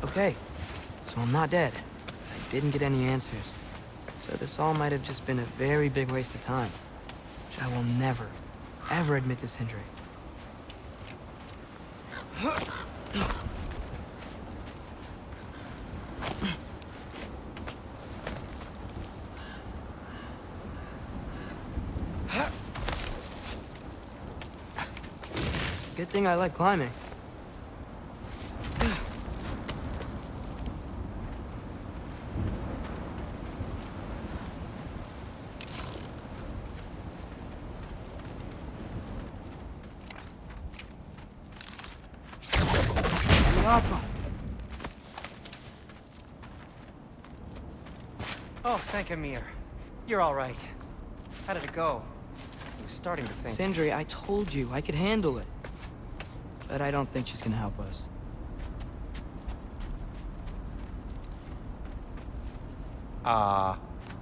Okay, so I'm not dead. I didn't get any answers. So this all might have just been a very big waste of time, which I will never, ever admit to Sindri. Good thing I like climbing. Oh, thank Amir. You're all right. How did it go? I was starting to think... Sindri, I told you I could handle it. But I don't think she's gonna help us.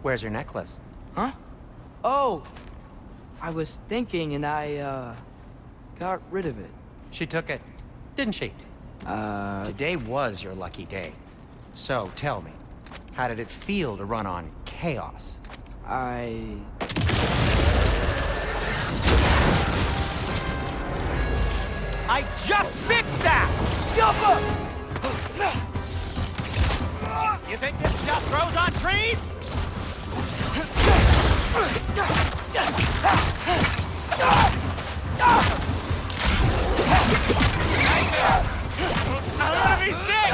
Where's your necklace? Huh? Oh! I was thinking and I, got rid of it. She took it, didn't she? Today was your lucky day. So, tell me, how did it feel to run on chaos? I just fixed that! You think this stuff grows on trees? I'm gonna be sick!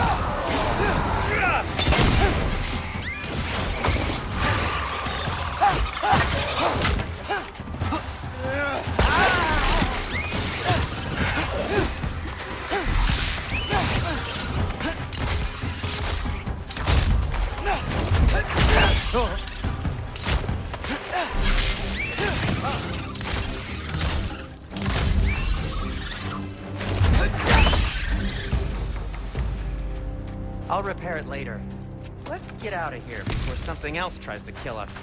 I'll repair it later. Let's get out of here before something else tries to kill us.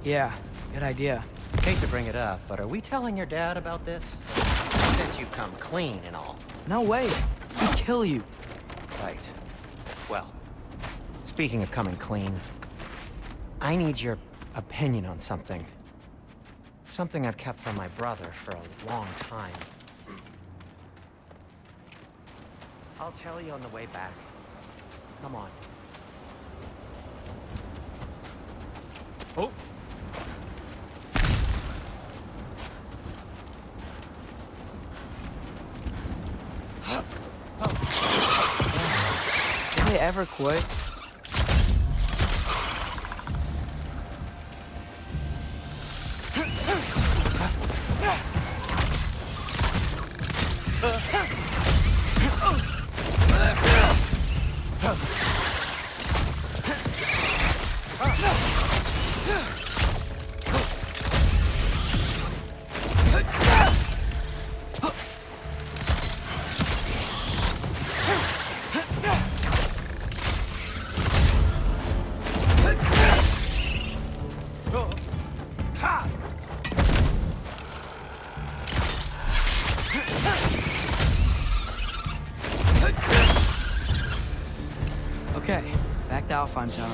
Yeah, good idea. Hate to bring it up, but are we telling your dad about this? Since you've come clean and all. No way. He'd kill you. Right. Well, speaking of coming clean, I need your opinion on something. Something I've kept from my brother for a long time. I'll tell you on the way back. Come on. Oh! Did I ever quit? Okay, back to Alfheim Tower.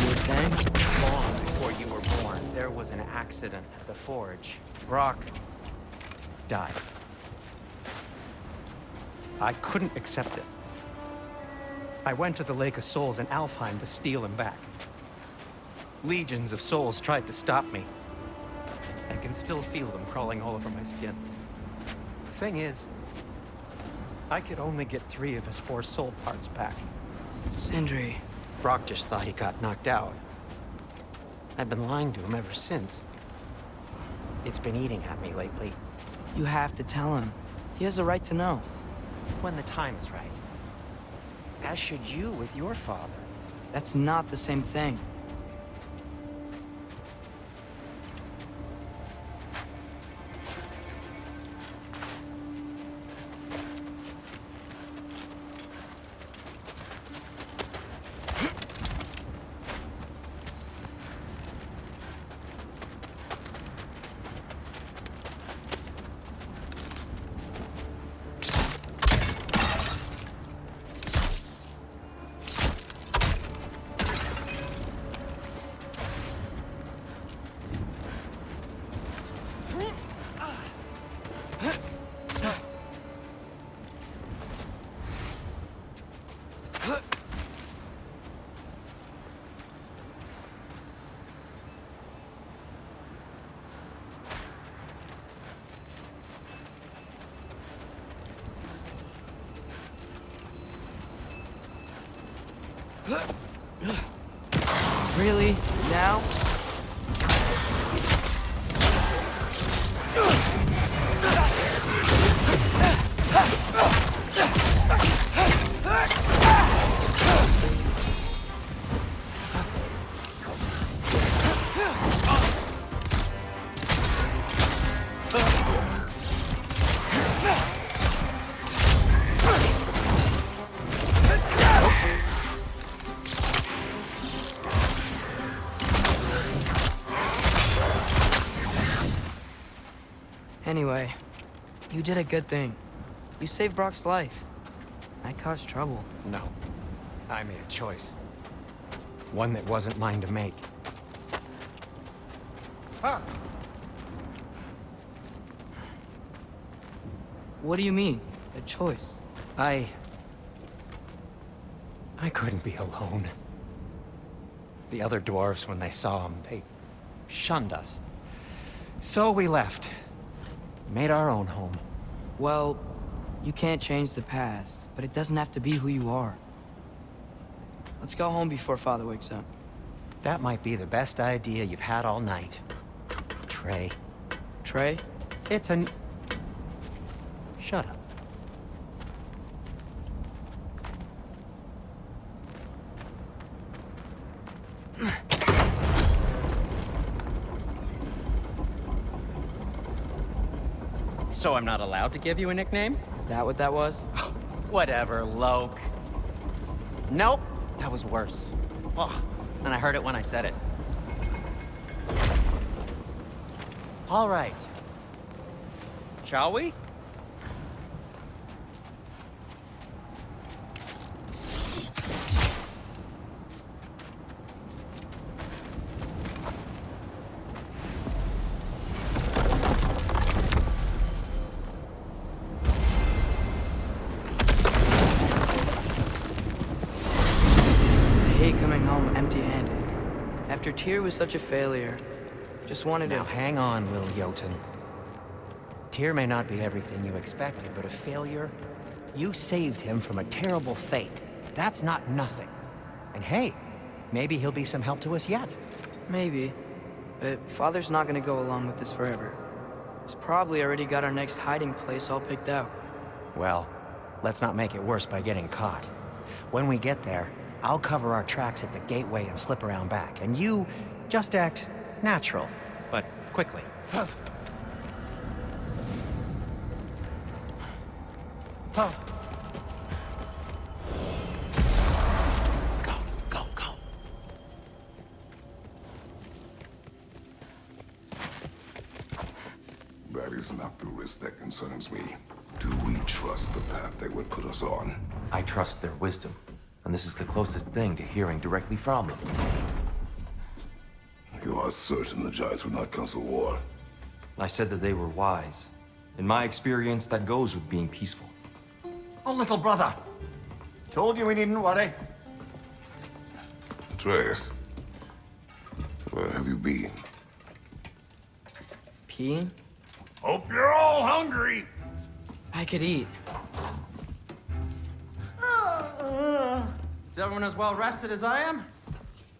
You were saying? Long before you were born, there was an accident at the forge. Brock died. I couldn't accept it. I went to the Lake of Souls in Alfheim to steal him back. Legions of souls tried to stop me. I can still feel them crawling all over my skin. The thing is, I could only get 3 of his 4 soul parts back. Sindri. Brock just thought he got knocked out. I've been lying to him ever since. It's been eating at me lately. You have to tell him. He has a right to know. When the time is right. As should you with your father. That's not the same thing. Really? Now? Anyway, you did a good thing. You saved Brock's life. I caused trouble. No. I made a choice. One that wasn't mine to make. Huh. What do you mean, a choice? I couldn't be alone. The other dwarves, when they saw him, they shunned us. So we left. Made our own home. Well, you can't change the past, but it doesn't have to be who you are. Let's go home before Father wakes up. That might be the best idea you've had all night. Trey. Trey? It's an... Shut up. So I'm not allowed to give you a nickname? Is that what that was? Whatever, Loke. Nope, that was worse. Ugh, and I heard it when I said it. All right. Shall we? I hate coming home empty-handed. After Tyr was such a failure, just wanted Now to... hang on, little Jotun. Tyr may not be everything you expected, but a failure? You saved him from a terrible fate. That's not nothing. And hey, maybe he'll be some help to us yet. Maybe. But Father's not gonna go along with this forever. He's probably already got our next hiding place all picked out. Well, let's not make it worse by getting caught. When we get there, I'll cover our tracks at the gateway and slip around back. And you just act natural, but quickly. Go, go, go. That is not the risk that concerns me. Do we trust the path they would put us on? I trust their wisdom, and this is the closest thing to hearing directly from them. You are certain the Giants would not counsel war? I said that they were wise. In my experience, that goes with being peaceful. Oh, little brother. Told you we needn't worry. Atreus, where have you been? Peeing? Hope you're all hungry. I could eat. Is everyone as well rested as I am?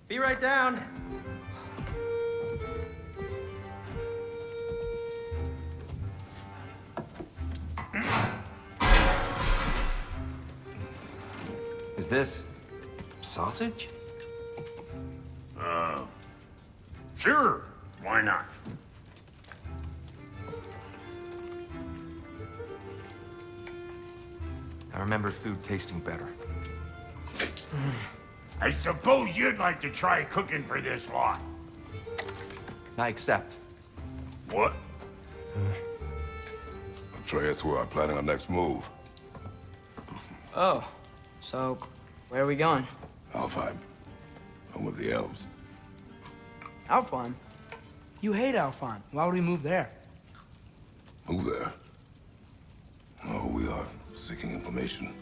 Be right down. Is this sausage? Sure, why not? I remember food tasting better. I suppose you'd like to try cooking for this lot. I accept. What? Atreus, we are planning our next move. Oh, so where are we going? Alfheim. Home of the elves. Alfheim? You hate Alfheim. Why would we move there? Move there. Oh, we are seeking information.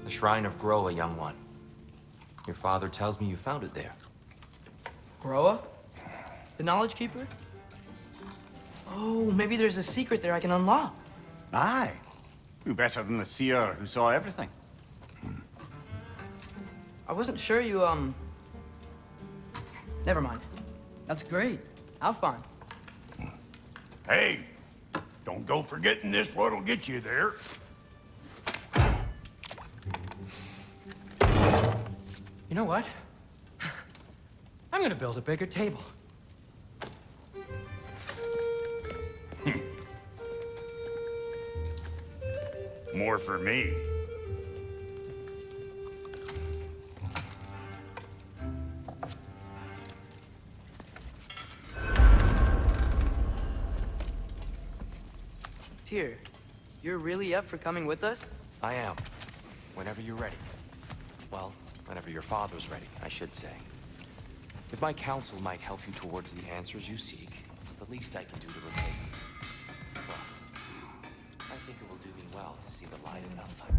The Shrine of Groa, young one. Your father tells me you found it there. Groa? The Knowledge Keeper? Oh, maybe there's a secret there I can unlock. Aye. Who better than the seer who saw everything? I wasn't sure you, Never mind. That's great. Alfheim. Hey, don't go forgetting this what'll get you there. You know what? I'm gonna build a bigger table. More for me. Tyr, you're really up for coming with us? I am. Whenever you're ready. Well, whenever your father's ready, I should say. If my counsel might help you towards the answers you seek, it's the least I can do to repay them. Plus, I think it will do me well to see the light of Alfheim.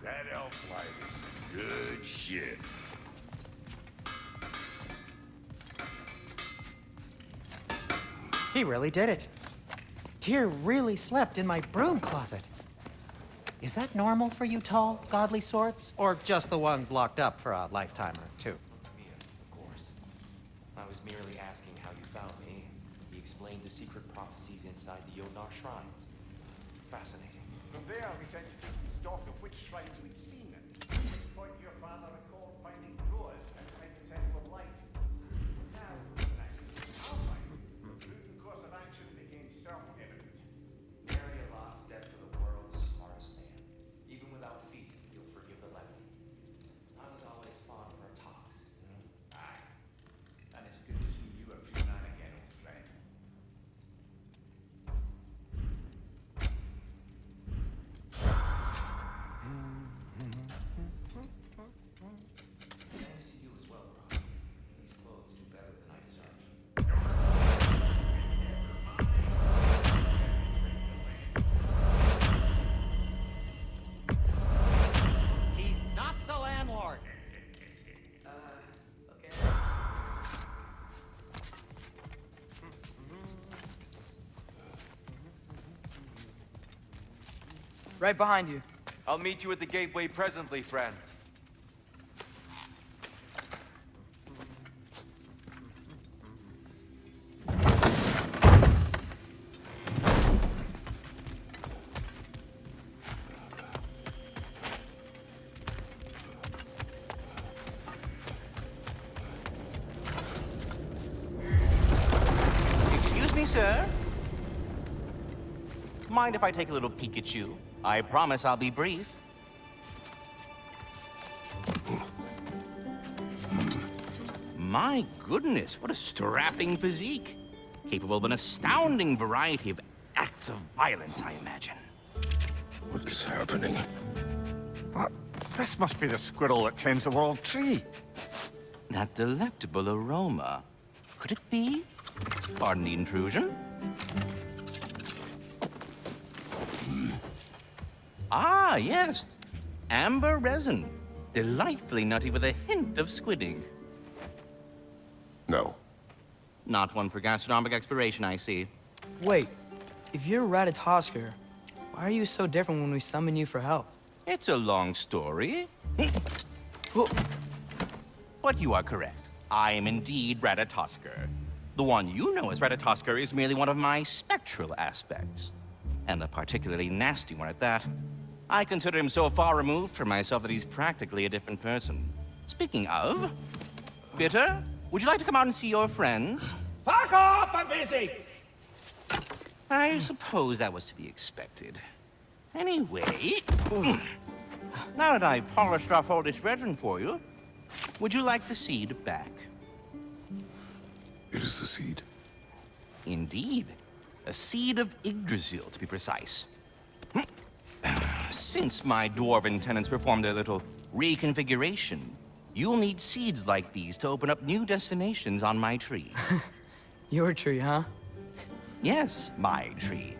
That elf light is good shit. He really did it. Tyr really slept in my broom closet. Is that normal for you tall, godly sorts? Or just the ones locked up for a lifetime or two? Mia, of course. I was merely asking how you found me. He explained the secret prophecies inside the Yodnar shrines. Fascinating. From there, we sent you to stalk of which shrines we'd seen. At which point your father recalled finding Groas outside the Temple of Light. Now, Alfheim, the prudent course of action became self-evident. Nary a lost step to the world's smartest man. Even without feet, you'll forgive the levity. I was always fond of our talks. Aye. And it's good to see you a free man again, old friend. Thanks to you as well, bro. These clothes do better than I deserve. He's not the landlord. Okay. Right behind you. I'll meet you at the gateway presently, friends. Excuse me, sir. Mind if I take a little peek at you? I promise I'll be brief. My goodness, what a strapping physique. Capable of an astounding variety of acts of violence, I imagine. What is happening? What? This must be the squirrel that tends the world tree. That delectable aroma. Could it be? Pardon the intrusion. Ah, yes. Amber resin. Delightfully nutty with a hint of squidding. No. Not one for gastronomic exploration, I see. Wait, if you're Ratatosker, why are you so different when we summon you for help? It's a long story. But you are correct. I am indeed Ratatosker. The one you know as Ratatosker is merely one of my spectral aspects. And a particularly nasty one at that. I consider him so far removed from myself that he's practically a different person. Speaking of, Bitter, would you like to come out and see your friends? Fuck off! I'm busy! I suppose that was to be expected. Anyway, now that I've polished off all this resin for you, would you like the seed back? It is the seed. Indeed. A seed of Yggdrasil, to be precise. Since my dwarven tenants performed their little reconfiguration, you'll need seeds like these to open up new destinations on my tree. Your tree, huh? Yes, my tree.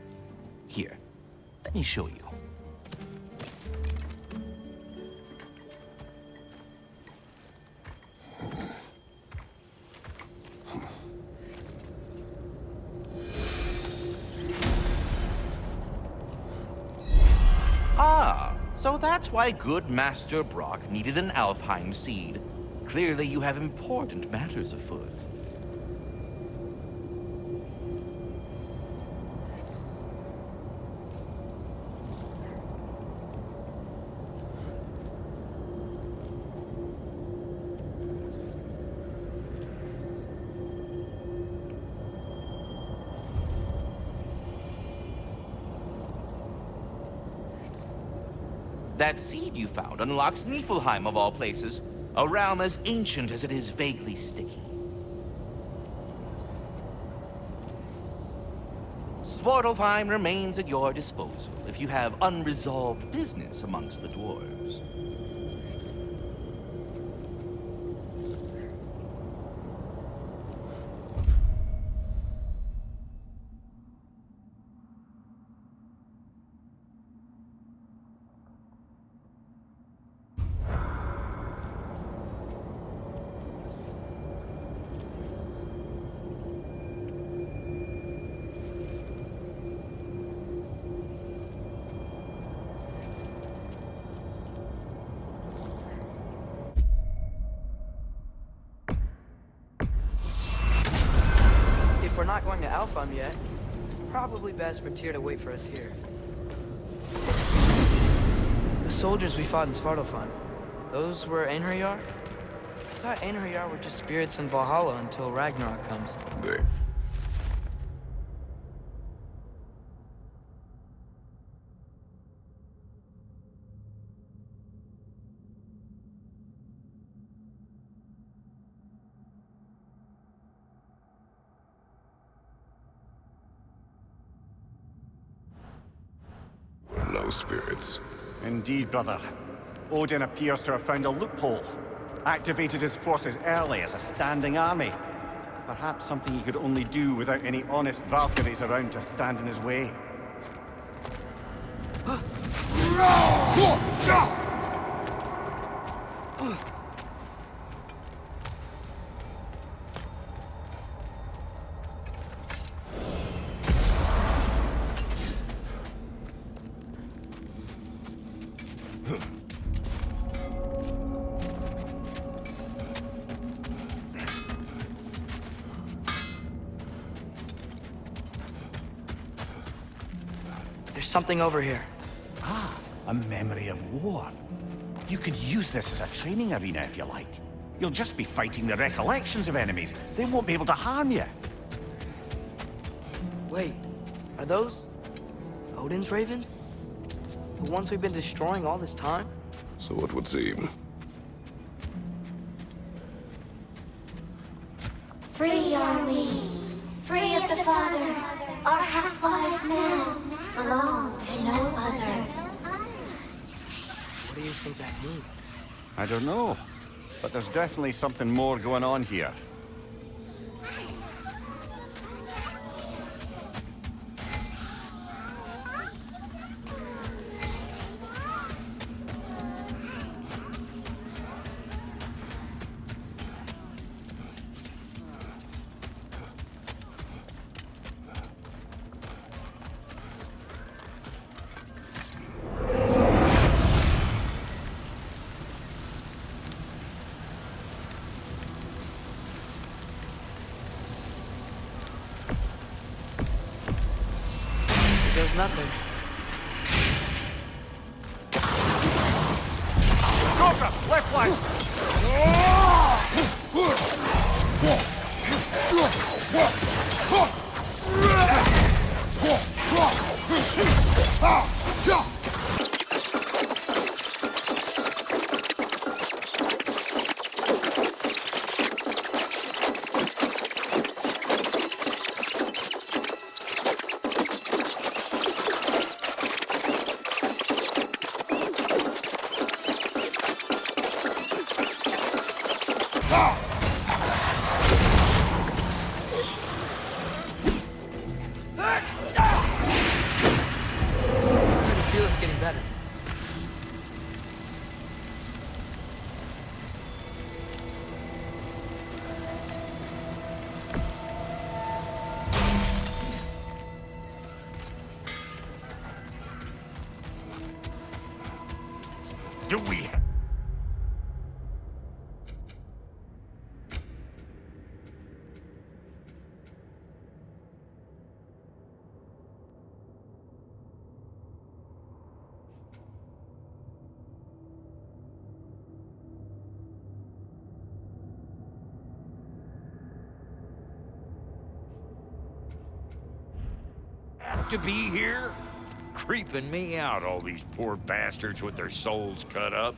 Here, let me show you. Ah, so that's why good Master Brock needed an Alpine seed. Clearly you have important matters afoot. That seed you found unlocks Niflheim of all places, a realm as ancient as it is vaguely sticky. Svartalfheim remains at your disposal if you have unresolved business amongst the dwarves. If we're not going to Alfheim yet, it's probably best for Tyr to wait for us here. The soldiers we fought in Svartalfheim, those were Einherjar? I thought Einherjar were just spirits in Valhalla until Ragnarok comes. They... were low spirits. Indeed, brother. Odin appears to have found a loophole. Activated his forces early as a standing army. Perhaps something he could only do without any honest Valkyries around to stand in his way. There's something over here. Ah, a memory of war. You could use this as a training arena if you like. You'll just be fighting the recollections of enemies. They won't be able to harm you. Wait, are those Odin's ravens? The ones we've been destroying all this time? So it would seem. Free are we, free of the Father. Our half-wise men belong to no other. you think that means? I don't know, but there's definitely something more going on here. There's nothing. Cobra, left flank! I feel it's getting better. Do we? Have to be here? Creeping me out, all these poor bastards with their souls cut up.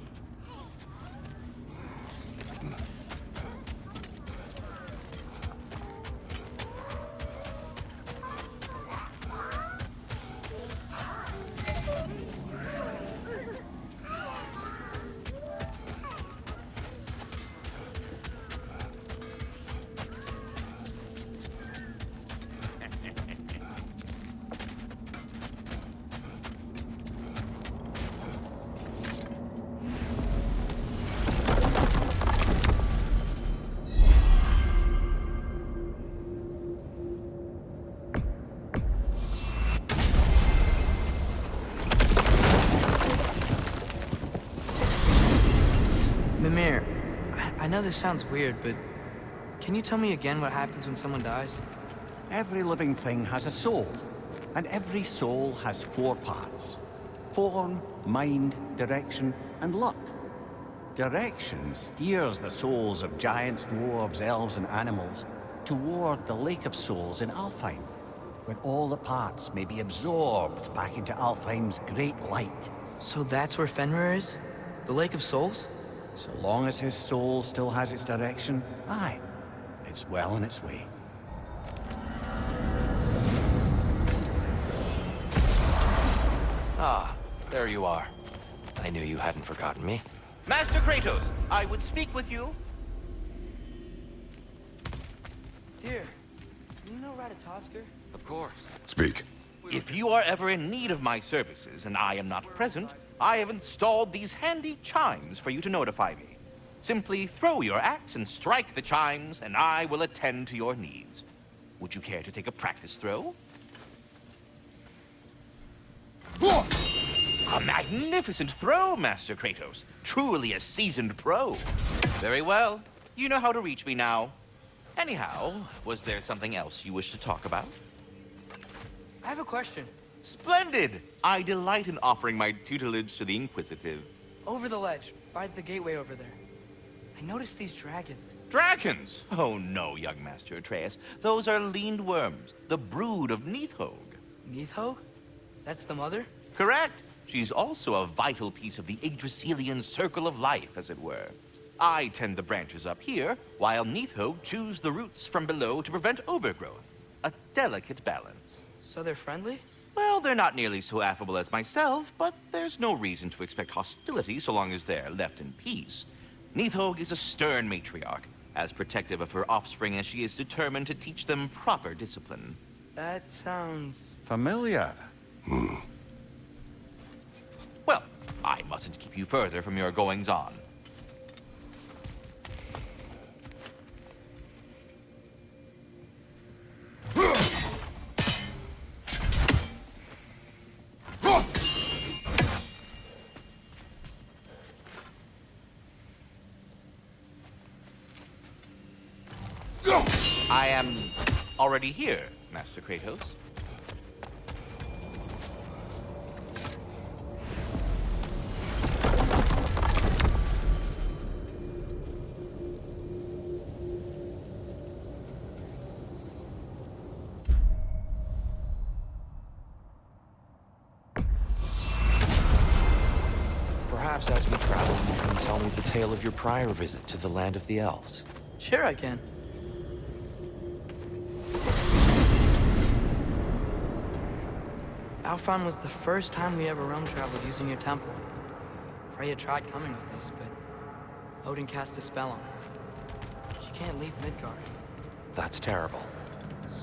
Mimir, I know this sounds weird, but can you tell me again what happens when someone dies? Every living thing has a soul, and every soul has 4 parts. Form, mind, direction, and luck. Direction steers the souls of giants, dwarves, elves, and animals toward the Lake of Souls in Alfheim, where all the parts may be absorbed back into Alfheim's great light. So that's where Fenrir is? The Lake of Souls? So long as his soul still has its direction, aye, it's well on its way. Ah, there you are. I knew you hadn't forgotten me. Master Kratos, I would speak with you. Dear, you know Ratatosker? Of course. Speak. If you are ever in need of my services and I am not present, I have installed these handy chimes for you to notify me. Simply throw your axe and strike the chimes, and I will attend to your needs. Would you care to take a practice throw? A magnificent throw, Master Kratos. Truly a seasoned pro. Very well. You know how to reach me now. Anyhow, was there something else you wish to talk about? I have a question. Splendid! I delight in offering my tutelage to the inquisitive. Over the ledge, by the gateway over there. I noticed these dragons. Dragons? Oh no, young Master Atreus. Those are leaned worms, the brood of Nidhogg. Nidhogg? That's the mother? Correct. She's also a vital piece of the Yggdrasilian circle of life, as it were. I tend the branches up here, while Nidhogg chews the roots from below to prevent overgrowth. A delicate balance. So they're friendly? Well, they're not nearly so affable as myself, but there's no reason to expect hostility so long as they're left in peace. Neithog is a stern matriarch, as protective of her offspring as she is determined to teach them proper discipline. That sounds... Familiar. Well, I mustn't keep you further from your goings-on. I am already here, Master Kratos. Perhaps as we travel, you can tell me the tale of your prior visit to the land of the elves. Sure I can. Alphon was the first time we ever realm traveled using your temple. Freya tried coming with us, but Odin cast a spell on her. She can't leave Midgard. That's terrible.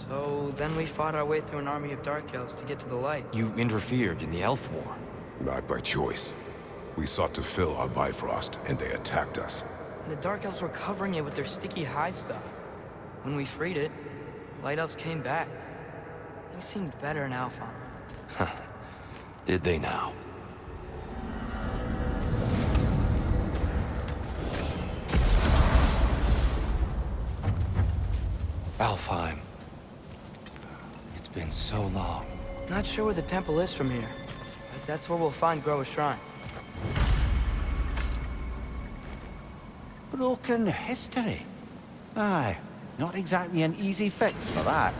So then we fought our way through an army of dark elves to get to the light. You interfered in the Elf War. Not by choice. We sought to fill our Bifrost, and they attacked us. And the dark elves were covering it with their sticky hive stuff. When we freed it, light elves came back. They seemed better in Alphon. Did they now? Alfheim. It's been so long. Not sure where the temple is from here, but that's where we'll find Groa's shrine. Broken history. Aye, not exactly an easy fix for that.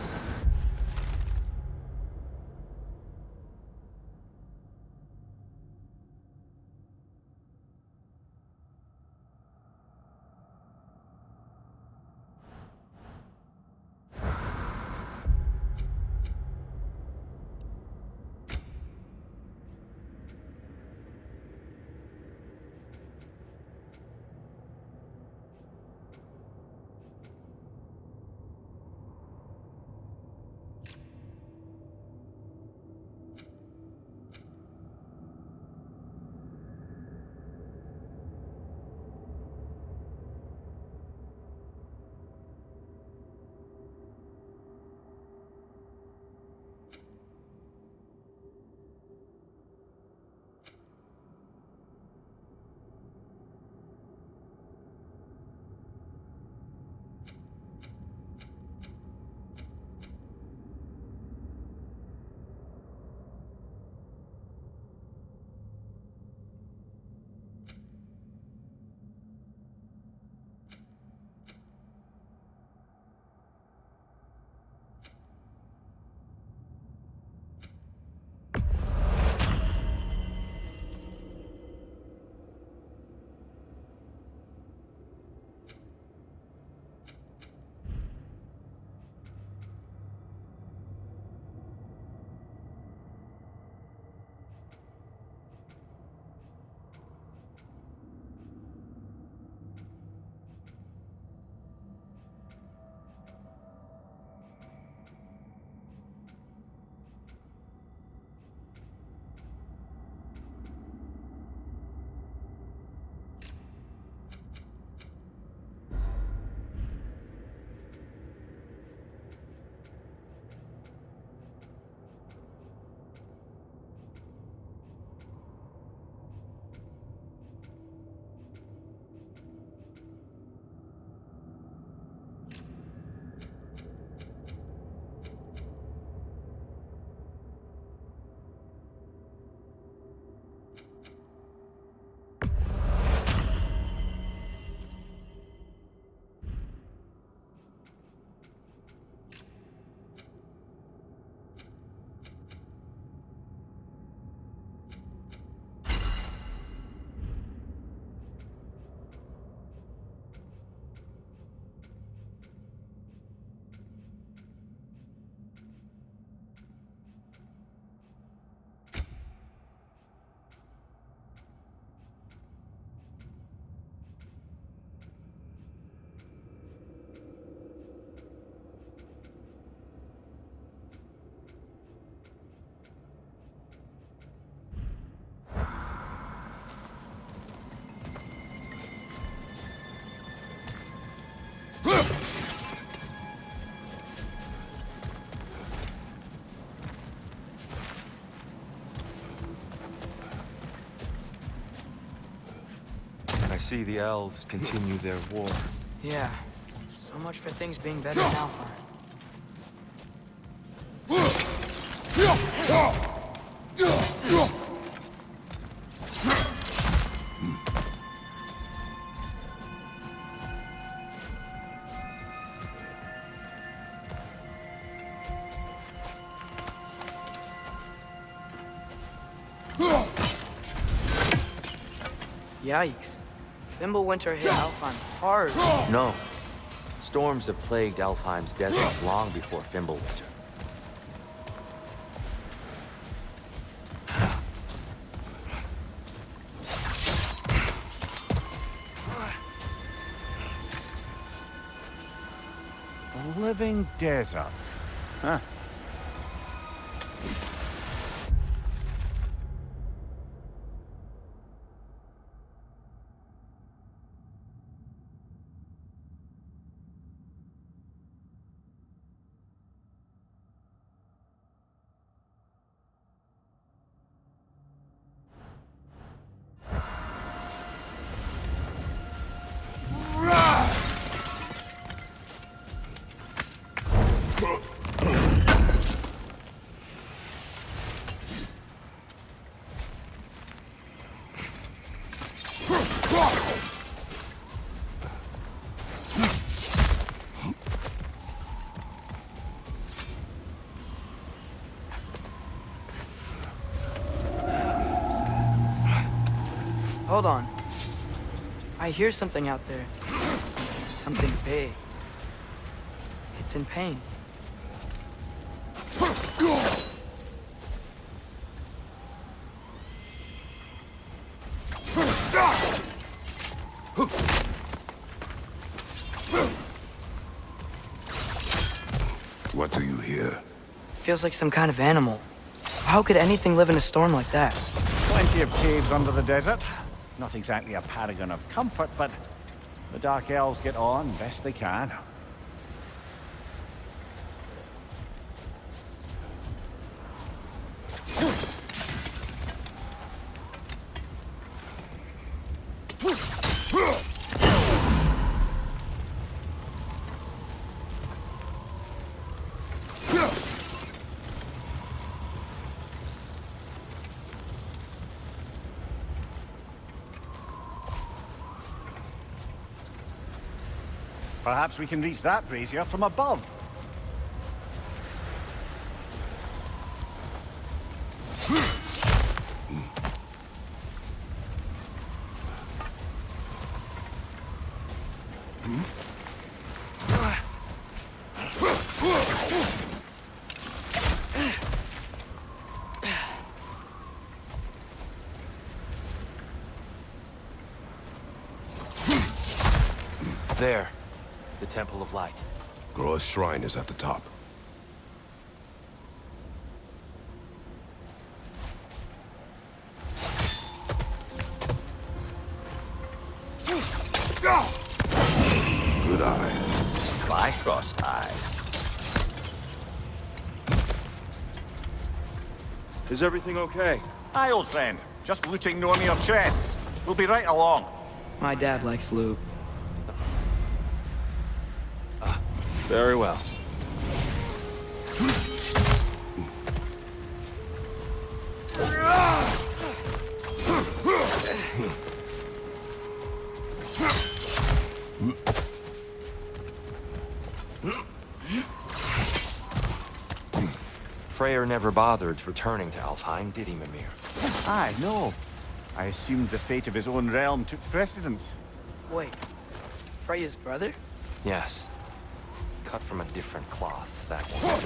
see the elves continue their war. Yeah. So much for things being better now. Yikes. Fimbulwinter hit Alfheim hard. No. Storms have plagued Alfheim's deserts long before Fimbulwinter. A living desert. Huh. Hold on. I hear something out there. Something big. It's in pain. What do you hear? Feels like some kind of animal. How could anything live in a storm like that? Plenty of caves under the desert. Not exactly a paragon of comfort, but the Dark Elves get on best they can. Perhaps we can reach that brazier from above. There. The Temple of Light. Groa's shrine is at the top. Good eye. My crossed eyes. Is everything okay? Aye, old friend. Just looting no near chests. We'll be right along. My dad likes loot. Very well. Freyr never bothered returning to Alfheim, did he, Mimir? Aye, no. I assumed the fate of his own realm took precedence. Wait. Freya's brother? Yes. Cut from a different cloth, that one.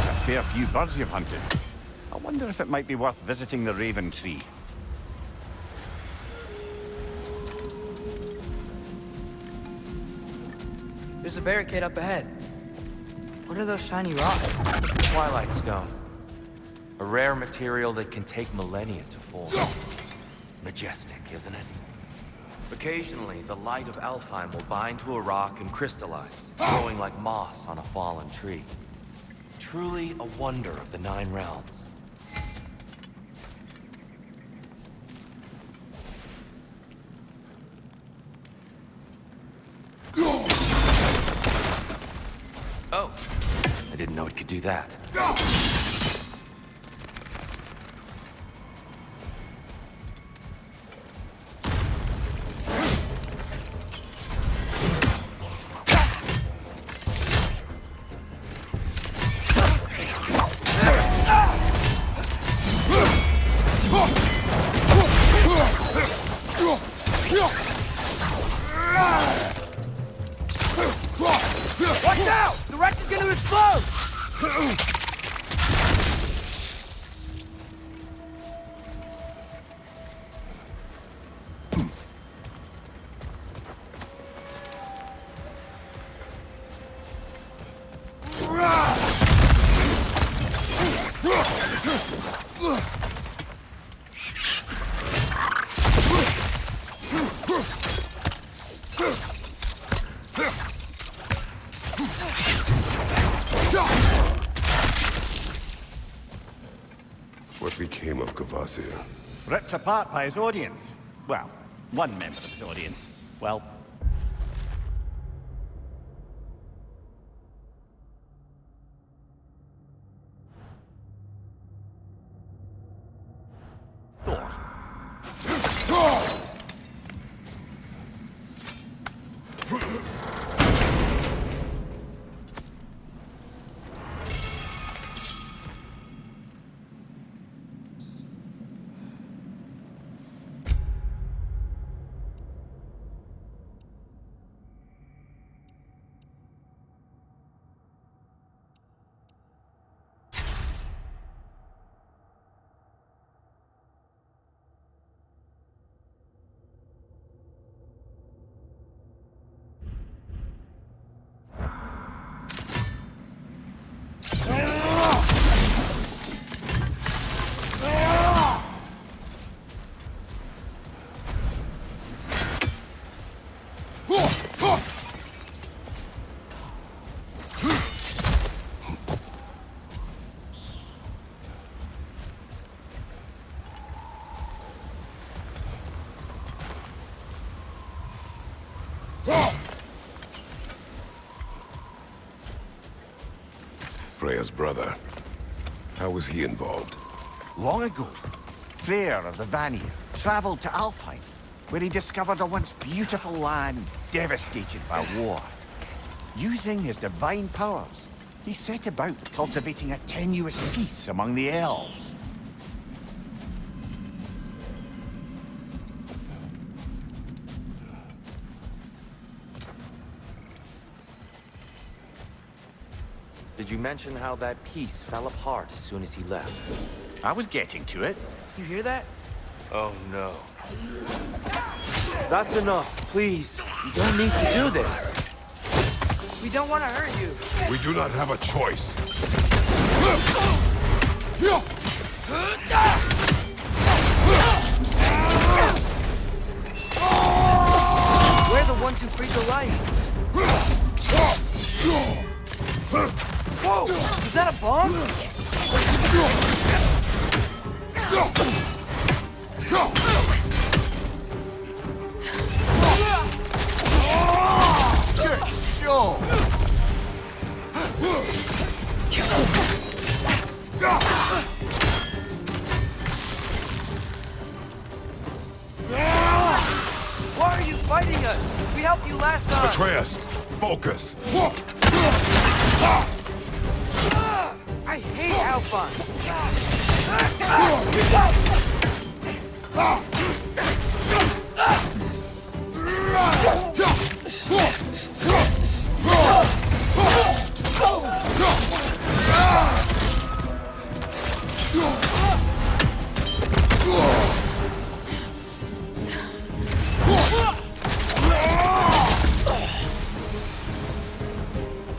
A fair few birds you've hunted. I wonder if it might be worth visiting the Raven Tree. There's a barricade up ahead. What are those shiny rocks? Twilight Stone. A rare material that can take millennia to form. Majestic, isn't it? Occasionally, the light of Alfheim will bind to a rock and crystallize, growing like moss on a fallen tree. Truly a wonder of the Nine Realms. Oh, I didn't know it could do that. Watch out! The wreck is gonna explode! What became of Kvasir? Ripped apart by his audience. Well, one member of his audience. Well, thought. Freya's brother. How was he involved? Long ago, Freyr of the Vanir traveled to Alfheim, where he discovered a once beautiful land devastated by war. Using his divine powers, he set about cultivating a tenuous peace among the elves. Did you mention how that peace fell apart as soon as he left? I was getting to it. You hear that? Oh no. That's enough, please. You don't need to do this. We don't want to hurt you. We do not have a choice. We're the ones who freed the light. Whoa! Is that a bomb? Good show! Why are you fighting us? We helped you last time. Atreus, focus. I hate Alpha.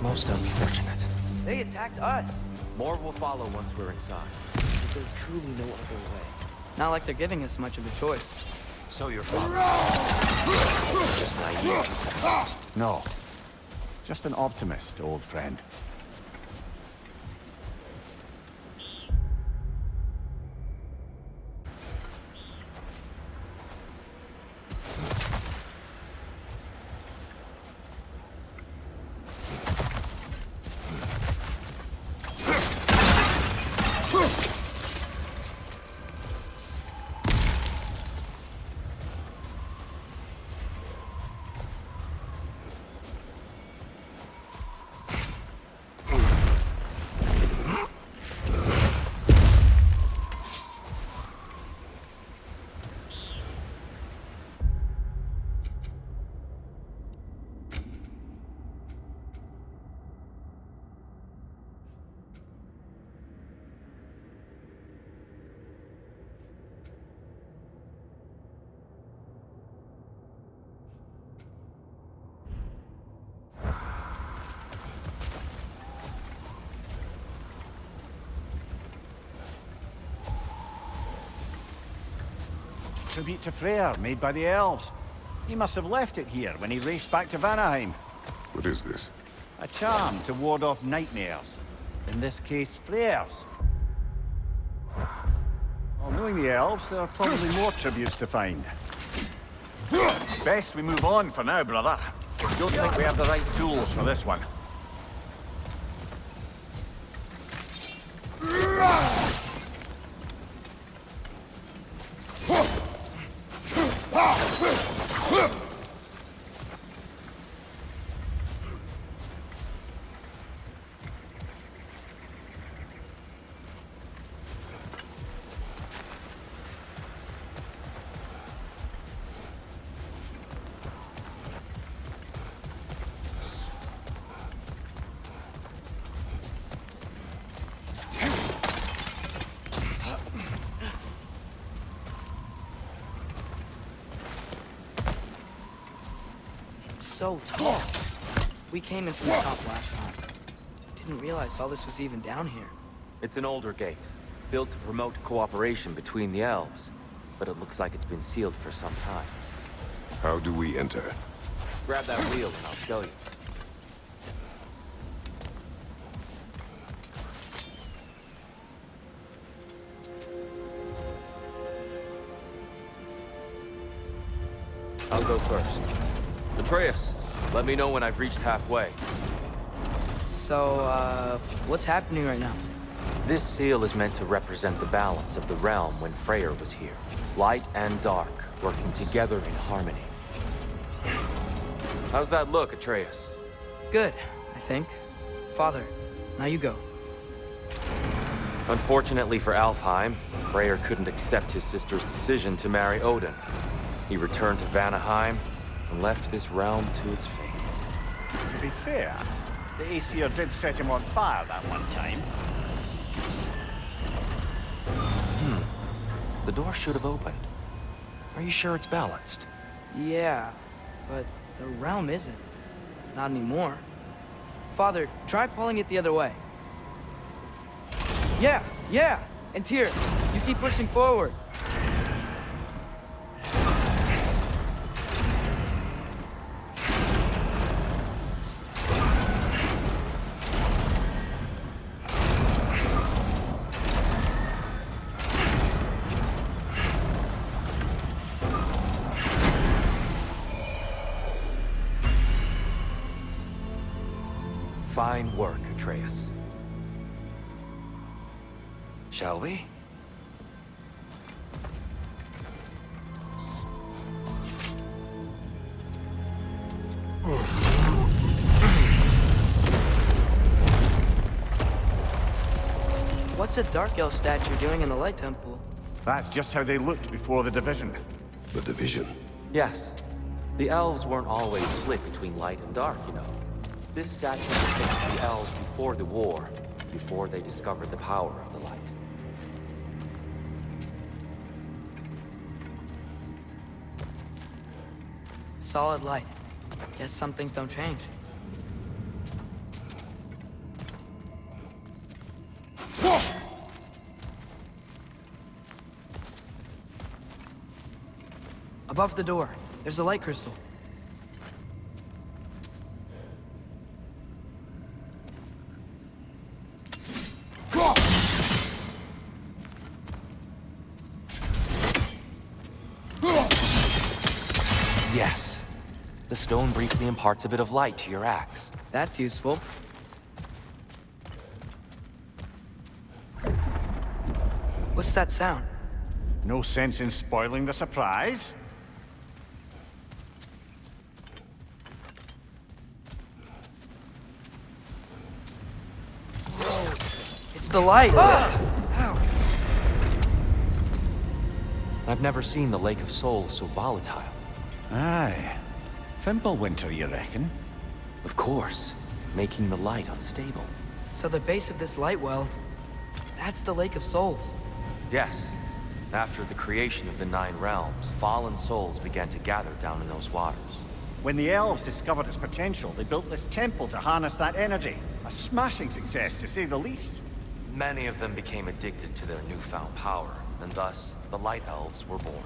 Most unfortunate. They attacked us. More will follow once we're inside. There's truly no other way. Not like they're giving us much of a choice. So your father just naive. No. Just an optimist, old friend. Tribute to Freyr, made by the elves. He must have left it here when he raced back to Vanaheim. What is this? A charm to ward off nightmares. In this case, Freyr's. Well, knowing the elves, there are probably more tributes to find. Best we move on for now, brother. Don't think we have the right tools for this one. So tall. We came in from the top last time. Didn't realize all this was even down here. It's an older gate, built to promote cooperation between the elves. But it looks like it's been sealed for some time. How do we enter? Grab that wheel and I'll show you. I'll go first. Atreus, let me know when I've reached halfway. So, what's happening right now? This seal is meant to represent the balance of the realm when Freyr was here. Light and dark, working together in harmony. How's that look, Atreus? Good, I think. Father, now you go. Unfortunately for Alfheim, Freyr couldn't accept his sister's decision to marry Odin. He returned to Vanaheim and left this realm to its fate. To be fair, the Aesir did set him on fire that one time. The door should have opened. Are you sure it's balanced? Yeah, but the realm isn't. Not anymore. Father, try pulling it the other way. Yeah! And Tyr, you keep pushing forward. Fine work, Atreus. Shall we? What's a Dark Elf statue doing in the Light Temple? That's just how they looked before the division. The division. Yes. The elves weren't always split between light and dark, you know. This statue depicts the elves before the war, before they discovered the power of the light. Solid light. Guess some things don't change. Above the door, there's a light crystal. Yes. The stone briefly imparts a bit of light to your axe. That's useful. What's that sound? No sense in spoiling the surprise. It's the light! Ow! I've never seen the Lake of Souls so volatile. Aye. Fimbulwinter, you reckon? Of course, making the light unstable. So the base of this light well, that's the Lake of Souls. Yes. After the creation of the Nine Realms, fallen souls began to gather down in those waters. When the elves discovered its potential, they built this temple to harness that energy. A smashing success, to say the least. Many of them became addicted to their newfound power, and thus, the Light Elves were born.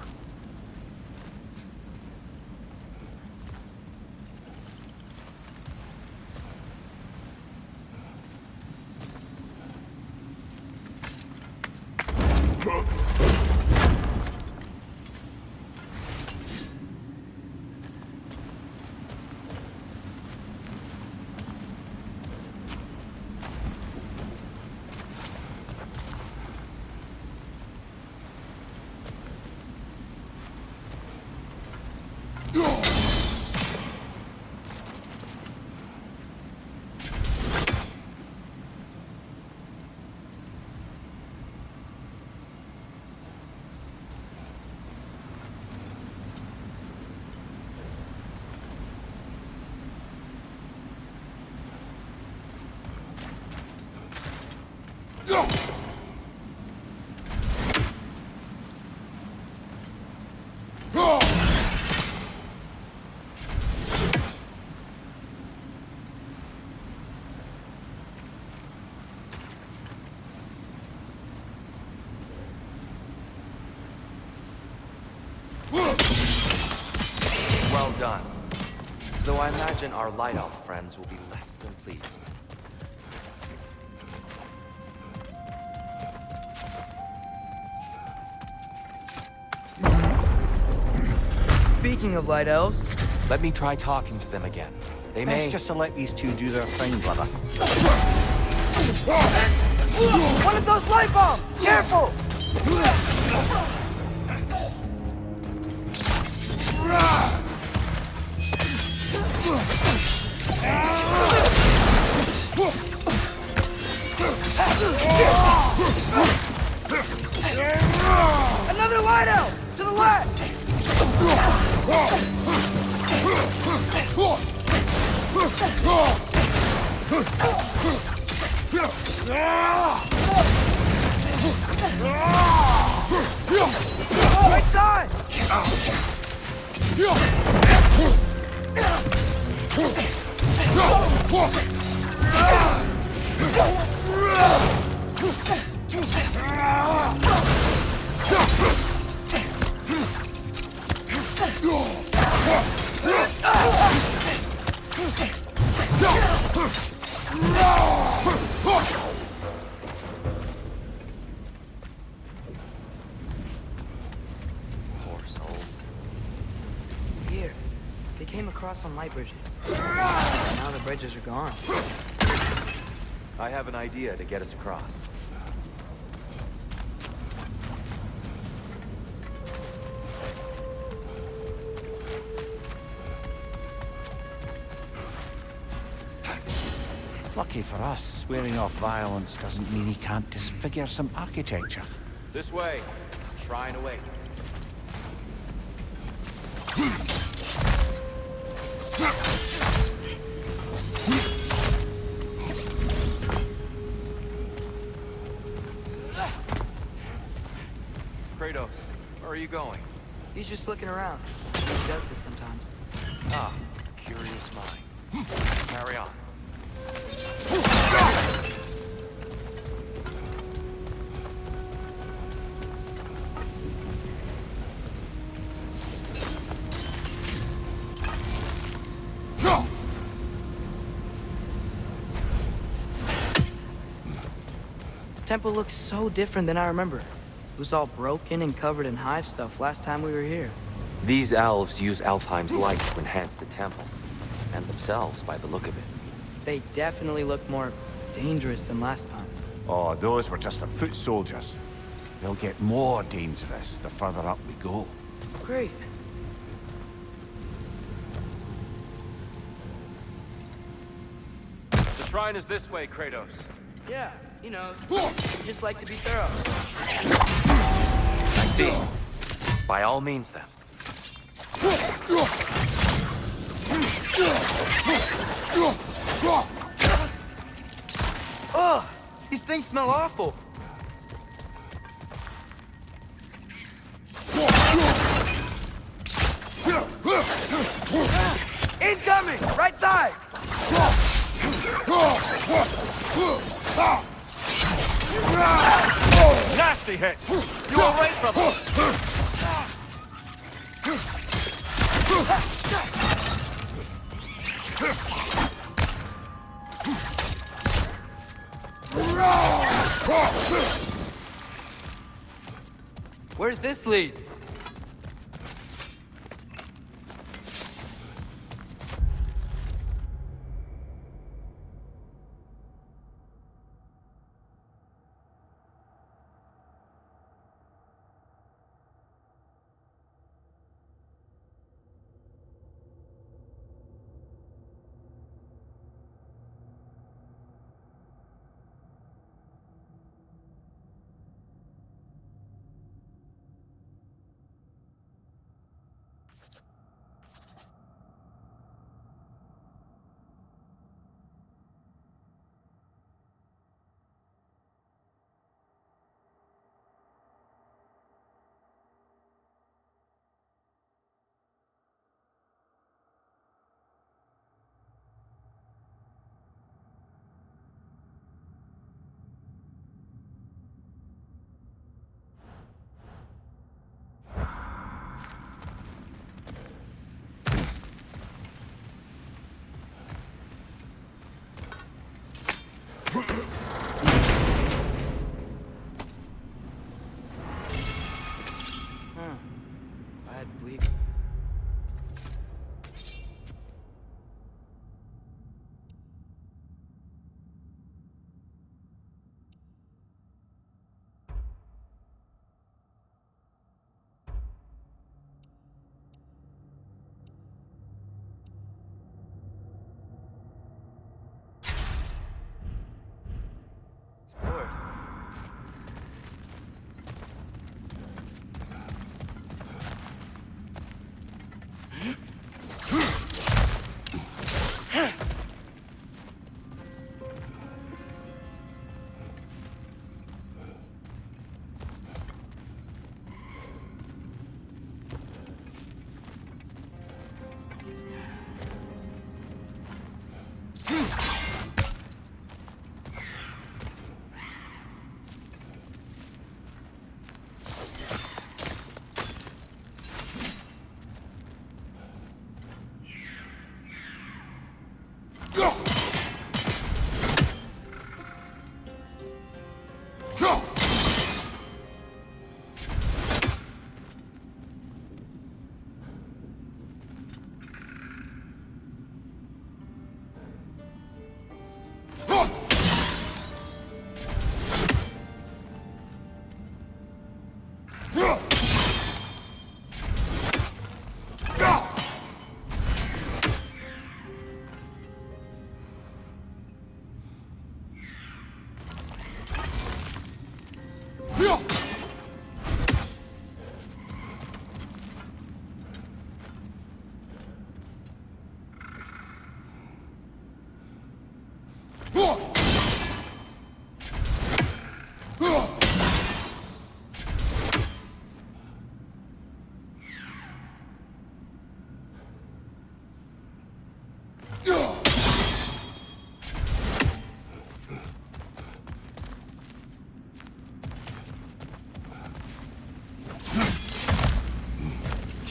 Well done. Though I imagine our Light Elf friends will be less than pleased. Speaking of light elves... Let me try talking to them again. They may... Best just to let these two do their thing, brother. One of those light bulbs! Careful! Another light elf! To the left! Right side! Poor souls. Here, they came across on light bridges. Now the bridges are gone. I have an idea to get us across. Lucky for us, swearing off violence doesn't mean he can't disfigure some architecture. This way. Shrine awaits. Kratos, where are you going? He's just looking around. He does this sometimes. Ah, curious mind. Carry on. temple looks so different than I remember. It was all broken and covered in hive stuff last time we were here. These elves use Alfheim's light to enhance the temple, and themselves by the look of it. They definitely look more dangerous than last time. Oh, those were just the foot soldiers. They'll get more dangerous the further up we go. Great. The shrine is this way, Kratos. Yeah, you know, just like to be thorough. I see. By all means, then. Ugh! These things smell awful. Incoming! Right side! Nasty hit! You all right, brother? Where's this lead? Bad week.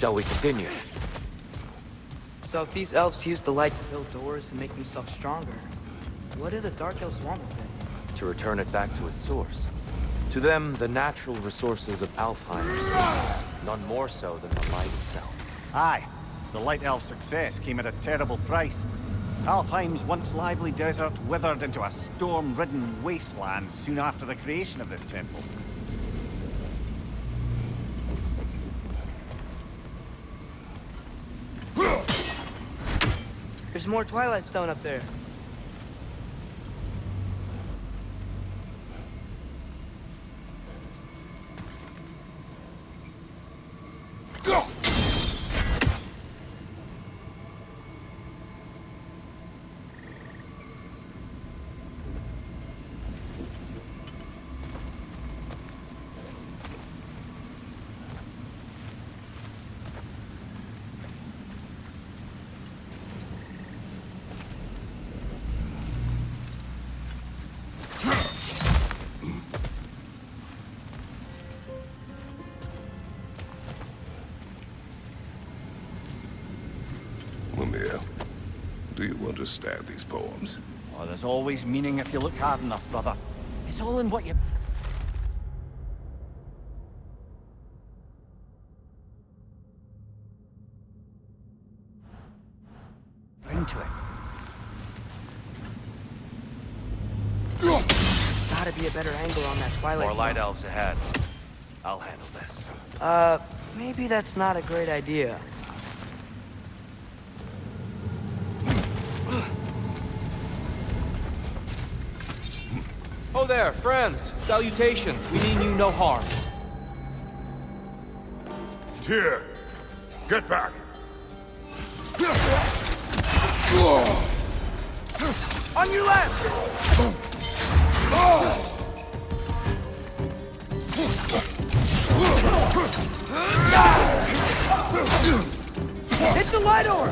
Shall we continue? So if these elves use the light to build doors and make themselves stronger, what do the Dark Elves want with it? to return it back to its source. To them, the natural resources of Alfheim are sacred, none more so than the light itself. Aye, the Light Elf's success came at a terrible price. Alfheim's once lively desert withered into a storm-ridden wasteland soon after the creation of this temple. There's more Twilight Stone up there. Do you understand these poems? Oh, there's always meaning if you look hard enough, brother. It's all in what you... bring to it. Gotta be a better angle on that Twilight More light Stone. elves ahead. I'll handle this. Maybe that's not a great idea. Oh there, friends. Salutations. We mean you no harm. Tyr, get back. On your left! Hit the light orb!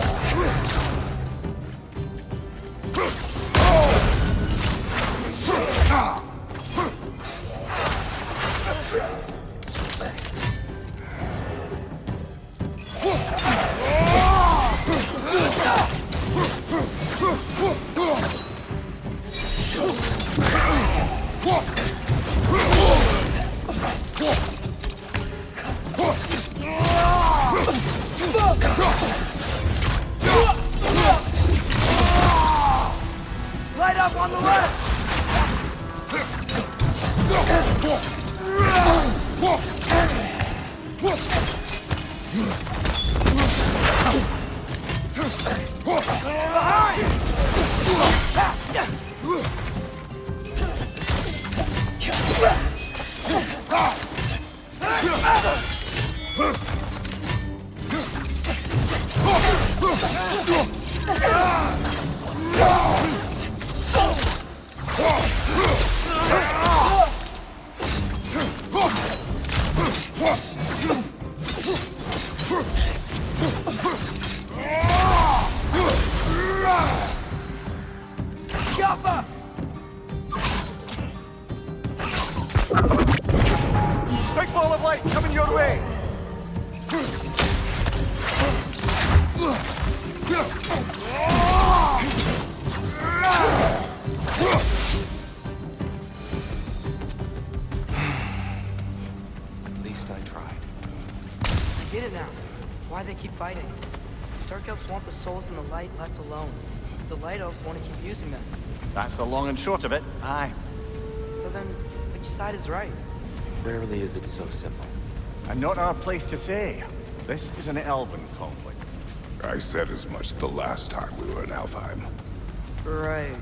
Light up on the left! Big ball of light coming your way! At least I tried. I get it now. Why they keep fighting. Dark Elves want the souls in the light left alone. The Light Elves want to keep using them. That's the long and short of it. Aye. So then, which side is right? Rarely is it so simple. And not our place to say. This is an elven conflict. I said as much the last time we were in Alfheim. Right.